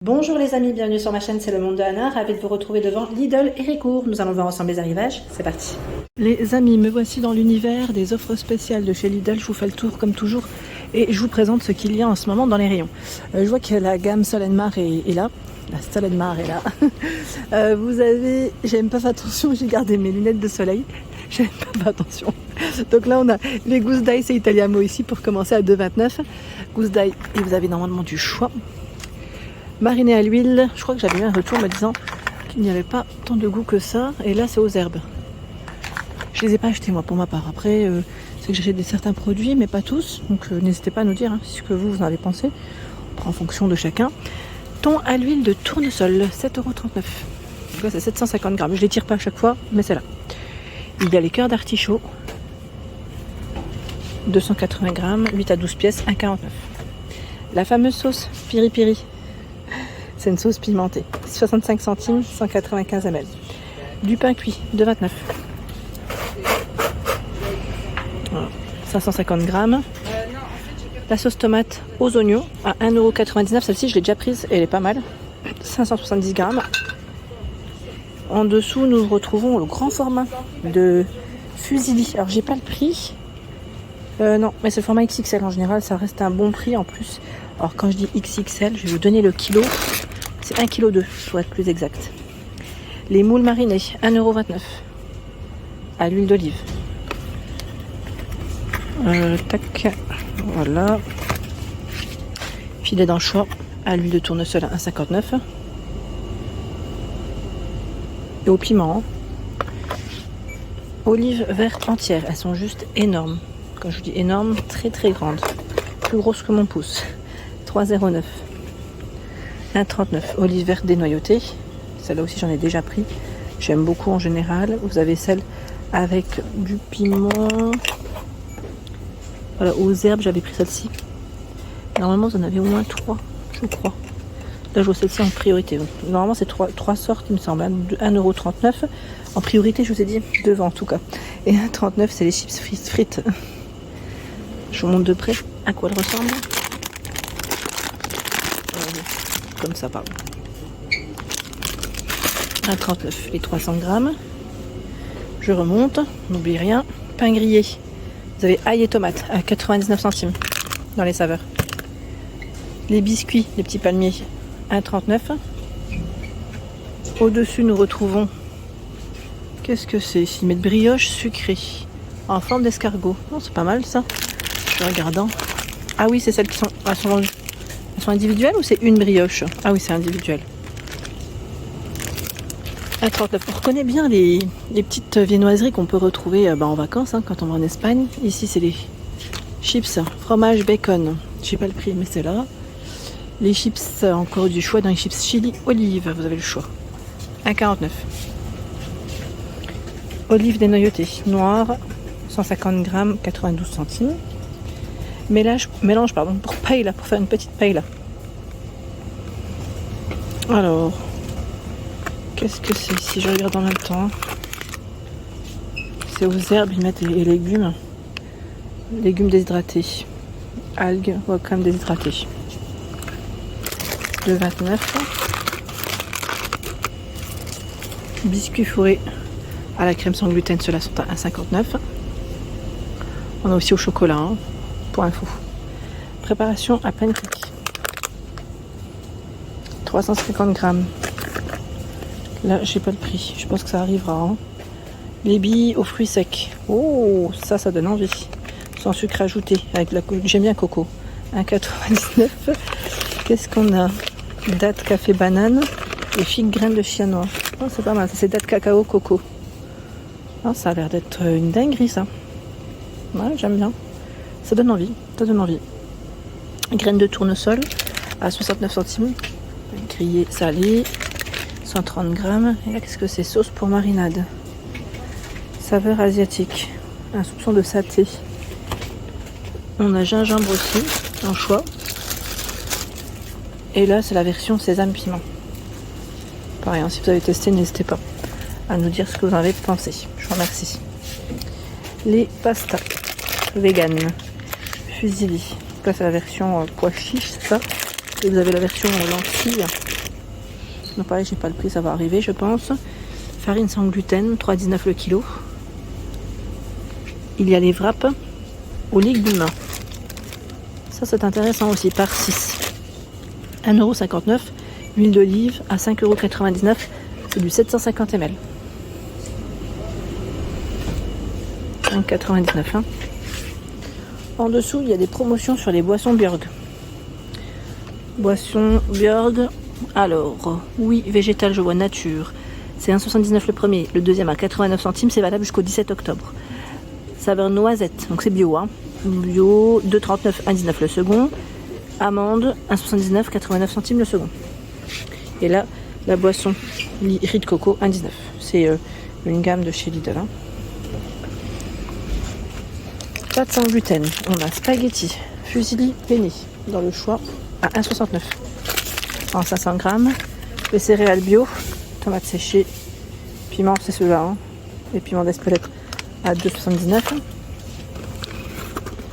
Bonjour les amis, bienvenue sur ma chaîne, c'est le monde de Anna, ravi de vous retrouver devant Lidl et Ricourt. Nous allons voir ensemble les arrivages, c'est parti. Les amis, me voici dans l'univers des offres spéciales de chez Lidl, je vous fais le tour comme toujours et je vous présente ce qu'il y a en ce moment dans les rayons. Je vois que la gamme Solenmar est là, la Solenmar est là. Vous avez, j'ai même pas fait attention, j'ai gardé mes lunettes de soleil, j'ai même pas fait attention. Donc là on a les gousses d'ail, c'est Italiamo ici pour commencer à 2,29. Gousses d'ail et vous avez normalement du choix. Mariné à l'huile, je crois que j'avais eu un retour me disant qu'il n'y avait pas tant de goût que ça. Et là, c'est aux herbes. Je les ai pas achetés moi pour ma part. Après, c'est que j'achète certains produits, mais pas tous. Donc n'hésitez pas à nous dire ce que vous en avez pensé. On prend en fonction de chacun. Thon à l'huile de tournesol, 7,39 €. Donc là, c'est 750 grammes. Je les tire pas à chaque fois, mais c'est là. Il y a les cœurs d'artichaut, 280 grammes, 8 à 12 pièces, 1,49 €. La fameuse sauce piri piri. C'est une sauce pimentée. 65 centimes, 195 ml. Du pain cuit, 2,29 €. Voilà. 550 grammes. La sauce tomate aux oignons à 1,99 €. Celle-ci, je l'ai déjà prise et elle est pas mal. 570 grammes. En dessous, nous retrouvons le grand format de fusilli. Alors, j'ai pas le prix. Non, mais c'est le format XXL en général. Ça reste un bon prix en plus. Alors, quand je dis XXL, je vais vous donner le kilo. C'est 1,2 kg pour être plus exact. Les moules marinés, 1,29 € à l'huile d'olive. Tac, voilà. Filet d'anchois à l'huile de tournesol à 1,59 €. Et au piment, olives vertes entières, elles sont juste énormes. Quand je vous dis énormes, très très grandes. Plus grosses que mon pouce. 3,09 €. 1,39 €. Olive verte dénoyautée. Celle-là aussi, j'en ai déjà pris. J'aime beaucoup en général. Vous avez celle avec du piment. Voilà, aux herbes, j'avais pris celle-ci. Normalement, vous en avez au moins 3, je crois. Là, je vois celle-ci en priorité. Donc, normalement, c'est 3 sortes, il me semble. 1,39 €. En priorité, je vous ai dit, devant en tout cas. Et 1,39 €, c'est les chips frites. Je vous montre de près à quoi elles ressemblent. Comme ça, pardon. 1,39 € les 300 grammes. Je remonte, n'oublie rien. Pain grillé. Vous avez ail et tomate à 99 centimes dans les saveurs. Les biscuits, les petits palmiers, 1,39 €. Au-dessus, nous retrouvons. Qu'est-ce que c'est ici? Ils mettent brioche sucrée en forme d'escargot. Non, c'est pas mal ça. Je regarde. Ah oui, c'est celles qui sont. Elles sont individuelles ou c'est une brioche? Ah oui, c'est individuel. 1,39 €. On reconnaît bien les petites viennoiseries qu'on peut retrouver en vacances quand on va en Espagne. Ici, c'est les chips fromage bacon. Je sais pas le prix, mais c'est là. Les chips, encore du choix dans les chips chili olive. Vous avez le choix. 1,49 €. Olive dénoyautée noire, 150 grammes, 92 centimes. Mélange pour paella, pour faire une petite paella. Alors, qu'est-ce que c'est ici? Je regarde en même temps. C'est aux herbes, ils mettent les légumes. Légumes déshydratés. Algues, wakame déshydratées. 2,29 €. Biscuits fourrés à la crème sans gluten, ceux-là sont à 1,59 €. On a aussi au chocolat, pour info. Préparation à pancake. 350 grammes. Là, j'ai pas le prix. Je pense que ça arrivera. Les billes aux fruits secs. Oh, ça donne envie. Sans sucre ajouté. Avec j'aime bien coco. 1,99 €. Qu'est-ce qu'on a? Date café banane et figues graines de chia noir. Oh, c'est pas mal. C'est date cacao coco. Oh, ça a l'air d'être une dinguerie ça. Ouais, j'aime bien. Ça donne envie. Graines de tournesol à 69 centimes. Grillé salé. 130 grammes. Et là, qu'est-ce que c'est? Sauce pour marinade. Saveur asiatique. Un soupçon de saté. On a gingembre aussi, en choix. Et là, c'est la version sésame piment. Pareil, si vous avez testé, n'hésitez pas à nous dire ce que vous en avez pensé. Je vous remercie. Les pastas vegan. Fusilli. Là, c'est la version pois chiche, c'est ça. Et vous avez la version lentilles Donc pareil, j'ai pas le prix, ça va arriver je pense. Farine sans gluten, 3,19 le kilo. Il y a les wraps aux légumes. Ça c'est intéressant aussi, par 6. 1,59 €. Huile d'olive à 5,99 €. C'est du 750 ml. 5,99 €. Hein. En dessous, il y a des promotions sur les boissons Björg. Boisson Björg. Alors, oui, végétal, je vois nature. C'est 1,79 € le premier. Le deuxième à 89 centimes. C'est valable jusqu'au 17 octobre. Saveur noisette. Donc c'est bio. Hein. Bio, 2,39 €, 1,19 € le second. Amande, 1,79 €, 89 centimes le second. Et là, la boisson riz de coco, 1,19 €. C'est une gamme de chez Lidl. Hein. Pâtes sans gluten. On a spaghetti, fusilli penne dans le choix à 1,69 € en 500 grammes. Les céréales bio, tomates séchées, piment, c'est ceux-là. Hein. Les piments d'Espelette à 2,79 €.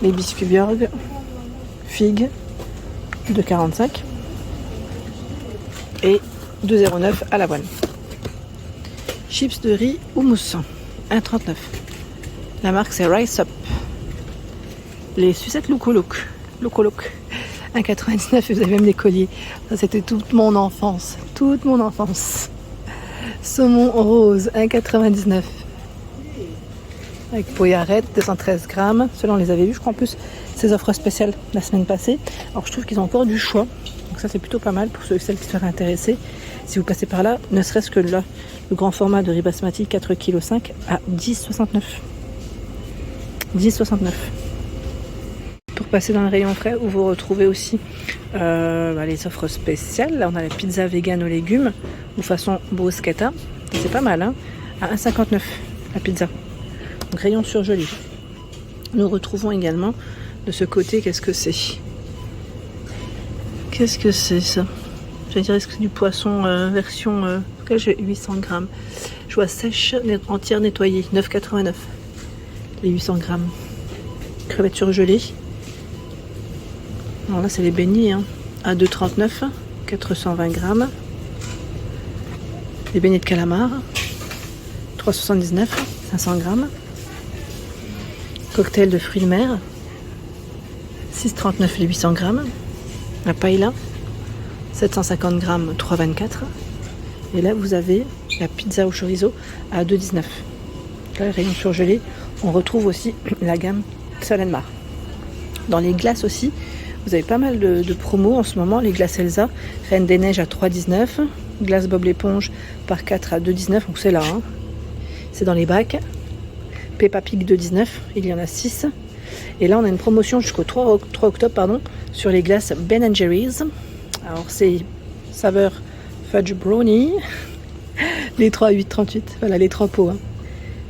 Les biscuits Björg, figues, 2,45 € et 2,09 € à l'avoine. Chips de riz ou mousse, 1,39 €. La marque c'est Rice Up. Les sucettes Loco Look, 1,99 €. Vous avez même les colliers. Ça c'était toute mon enfance. Saumon rose, 1,99 €. Avec poillarette, 213 grammes. Ceux-là on les avait vus, je crois en plus. Ces offres spéciales la semaine passée. Alors je trouve qu'ils ont encore du choix. Donc ça c'est plutôt pas mal pour ceux et celles qui seraient intéressés. Si vous passez par là, ne serait-ce que là, le grand format de riz basmati 4,5 kg à 10,69 €. 10,69 €. Pour passer dans le rayon frais où vous retrouvez aussi les offres spéciales. Là on a la pizza vegan aux légumes ou façon bruschetta. C'est pas mal hein. À 1,59 € la pizza. Donc rayon surgelé. Nous retrouvons également de ce côté, qu'est-ce que c'est ça? Je dirais que c'est du poisson version en tout cas j'ai 800 grammes. Je vois sèche entière nettoyée, 9,89 € les 800 grammes. Crevettes surgelées. Alors là c'est les beignets hein, à 2,39 €, 420 grammes. Les beignets de calamar, 3,79 €, 500 grammes. Cocktail de fruits de mer, 6,39 € les 800 grammes. La paella, 750 grammes, 3,24 €. Et là, vous avez la pizza au chorizo à 2,19 €. Là, le rayon surgelé, on retrouve aussi la gamme Salenmar. Dans les glaces aussi, vous avez pas mal de promos en ce moment. Les glaces Elsa, Reine des Neiges à 3,19 €. Glace Bob l'éponge par 4 à 2,19 €. Donc c'est là, hein. C'est dans les bacs. Peppa Pig 2,19 €, il y en a 6. Et là on a une promotion jusqu'au 3 octobre sur les glaces Ben & Jerry's. Alors c'est saveur fudge brownie. Les 3 à 8,38. Voilà les 3 pots. Hein.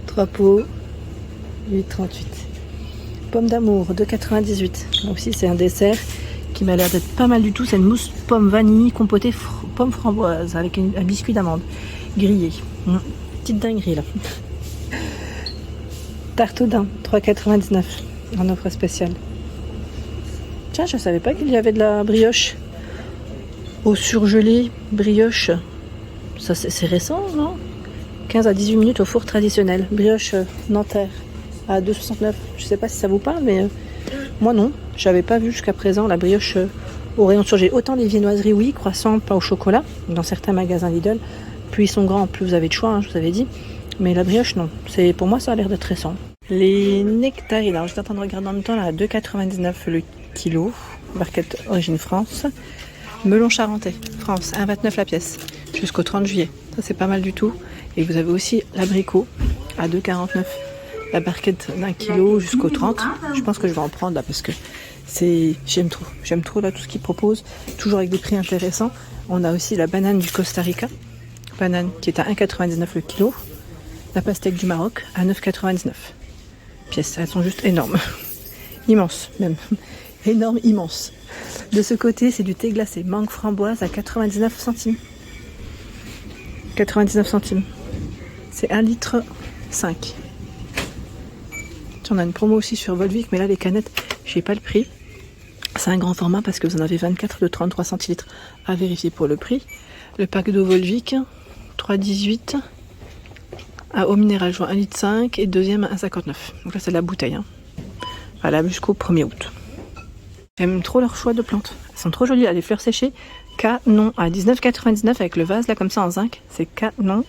3 pots, 8,38. Pomme d'amour 2,98 €. Là aussi c'est un dessert qui m'a l'air d'être pas mal du tout. C'est une mousse pomme vanille compotée pomme framboise avec un biscuit d'amande grillé. Petite dinguerie là. Tarte au daim, 3,99 € en offre spéciale. Tiens, je savais pas qu'il y avait de la brioche au surgelé, brioche. Ça c'est récent, non? 15 à 18 minutes au four traditionnel. Brioche nanterre à 2,69 €. Je sais pas si ça vous parle, mais moi non. J'avais pas vu jusqu'à présent la brioche au rayon surgelé. Autant les viennoiseries, oui, croissants, pain au chocolat, dans certains magasins Lidl. Plus ils sont grands, plus vous avez de choix, hein, je vous avais dit. Mais la brioche, non. Pour moi, ça a l'air d'être récent. Les nectarines, alors j'étais en train de regarder en même temps, là, à 2,99 € le kilo. Barquette origine France. Melon charentais, France, 1,29 € la pièce. Jusqu'au 30 juillet. Ça, c'est pas mal du tout. Et vous avez aussi l'abricot à 2,49 €. La barquette d'1 kilo jusqu'au 30. Je pense que je vais en prendre là parce que j'aime trop. J'aime trop là tout ce qu'ils proposent. Toujours avec des prix intéressants. On a aussi la banane du Costa Rica. Banane qui est à 1,99 € le kilo. La pastèque du Maroc à 9,99 € pièces. Elles sont juste énormes. Immenses même. Énormes, immenses. De ce côté, c'est du thé glacé. Mangue framboise à 99 centimes. 99 centimes. C'est 1,5 litre. On a une promo aussi sur Volvic, mais là les canettes, j'ai pas le prix. C'est un grand format parce que vous en avez 24 de 33 centilitres à vérifier pour le prix. Le pack d'eau Volvic, 3,18. À eau minérale, je vois 1,5 litre et deuxième à 1,59 €. Donc là, c'est de la bouteille. Hein. Voilà, jusqu'au 1er août. J'aime trop leur choix de plantes. Elles sont trop jolies. Là, les fleurs séchées, canon à 19,99 € avec le vase, là, comme ça, en zinc. C'est canon.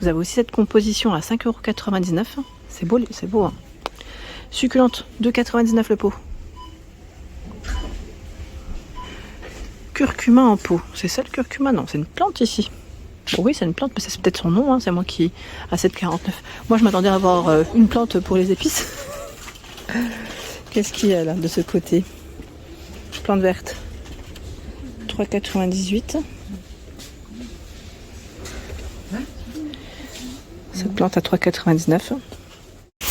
Vous avez aussi cette composition à 5,99 €. C'est beau, c'est beau. Hein. Succulente, 2,99 € le pot. Curcuma en pot. C'est ça le curcuma? Non, c'est une plante ici. Bon, oui, c'est une plante, mais c'est peut-être son nom. Hein. C'est moi qui à 7,49 €. Moi, je m'attendais à avoir une plante pour les épices. Qu'est-ce qu'il y a là de ce côté? Plante verte. 3,98 €. Cette plante à 3,99 €.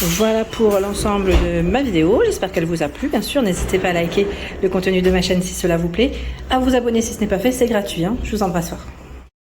Voilà pour l'ensemble de ma vidéo, j'espère qu'elle vous a plu. Bien sûr, n'hésitez pas à liker le contenu de ma chaîne si cela vous plaît, à vous abonner si ce n'est pas fait, c'est gratuit. Hein. Je vous embrasse fort.